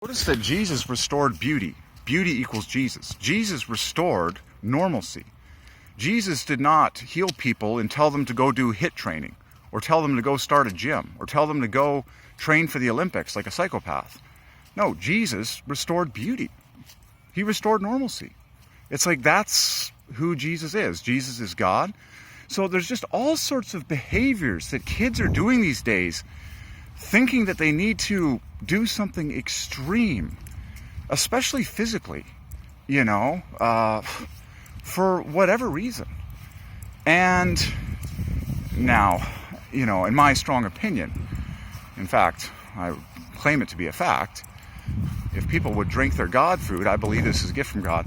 Notice that Jesus restored beauty. Beauty equals Jesus. Jesus restored normalcy. Jesus did not heal people and tell them to go do HIIT training, or tell them to go start a gym, or tell them to go train for the Olympics like a psychopath. No, Jesus restored beauty. He restored normalcy. It's like that's who Jesus is. Jesus is God. So there's just all sorts of behaviors that kids are doing these days, thinking that they need to do something extreme, especially physically, for whatever reason. And now, in my strong opinion, in fact, I claim it to be a fact, if people would drink their God food, I believe this is a gift from God,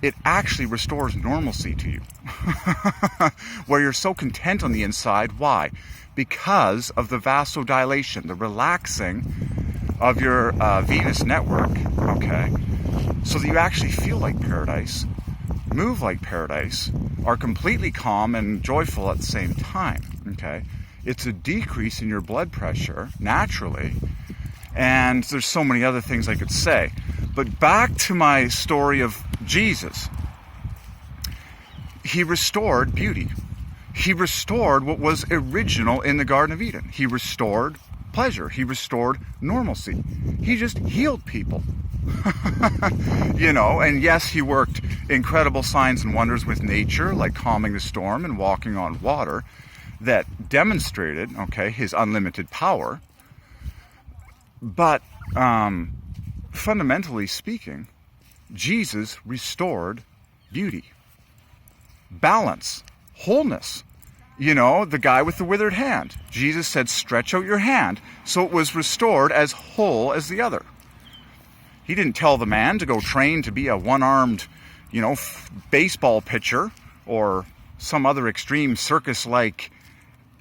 it actually restores normalcy to you. Where you're so content on the inside. Why? Because of the vasodilation, the relaxing of your venous network, okay? So that you actually feel like paradise, move like paradise, are completely calm and joyful at the same time, okay? It's a decrease in your blood pressure, naturally, and there's so many other things I could say. But back to my story of Jesus. He restored beauty. He restored what was original in the Garden of Eden. He restored pleasure. He restored normalcy. He just healed people. And yes, he worked incredible signs and wonders with nature, like calming the storm and walking on water, that demonstrated, his unlimited power. But fundamentally speaking, Jesus restored beauty, balance, wholeness. The guy with the withered hand. Jesus said, stretch out your hand. So it was restored as whole as the other. He didn't tell the man to go train to be a one-armed, baseball pitcher or some other extreme circus-like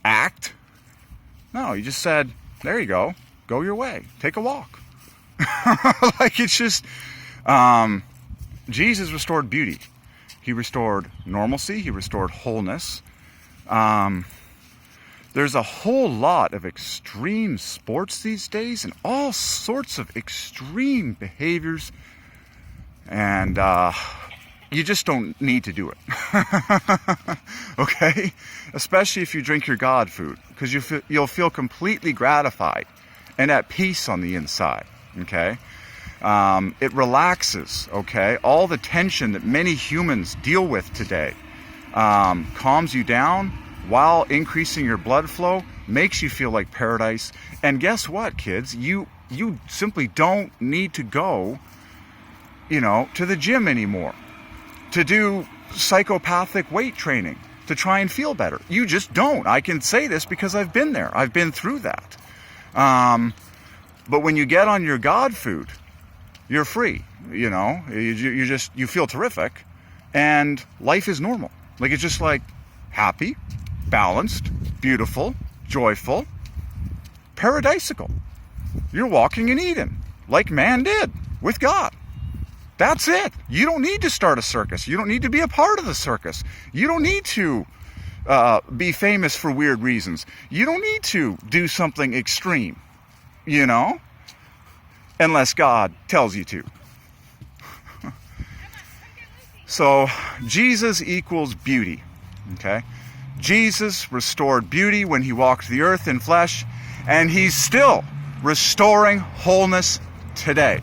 act. No, he just said, there you go. Go your way. Take a walk. It's just... Jesus restored beauty. He restored normalcy. He restored wholeness. There's a whole lot of extreme sports these days and all sorts of extreme behaviors, and you just don't need to do it. Okay? Especially if you drink your God food, because you'll feel completely gratified and at peace on the inside. Okay? It relaxes, all the tension that many humans deal with today. Calms you down while increasing your blood flow, makes you feel like paradise. And guess what, kids? You simply don't need to go, to the gym anymore to do psychopathic weight training to try and feel better. You just don't. I can say this because I've been there. I've been through that. But when you get on your God food, you're free. You feel terrific, and life is normal. It's just like happy, balanced, beautiful, joyful, paradisical. You're walking in Eden, like man did, with God. That's it. You don't need to start a circus. You don't need to be a part of the circus. You don't need to be famous for weird reasons. You don't need to do something extreme, unless God tells you to. So, Jesus equals beauty, Jesus restored beauty when he walked the earth in flesh, and he's still restoring wholeness today.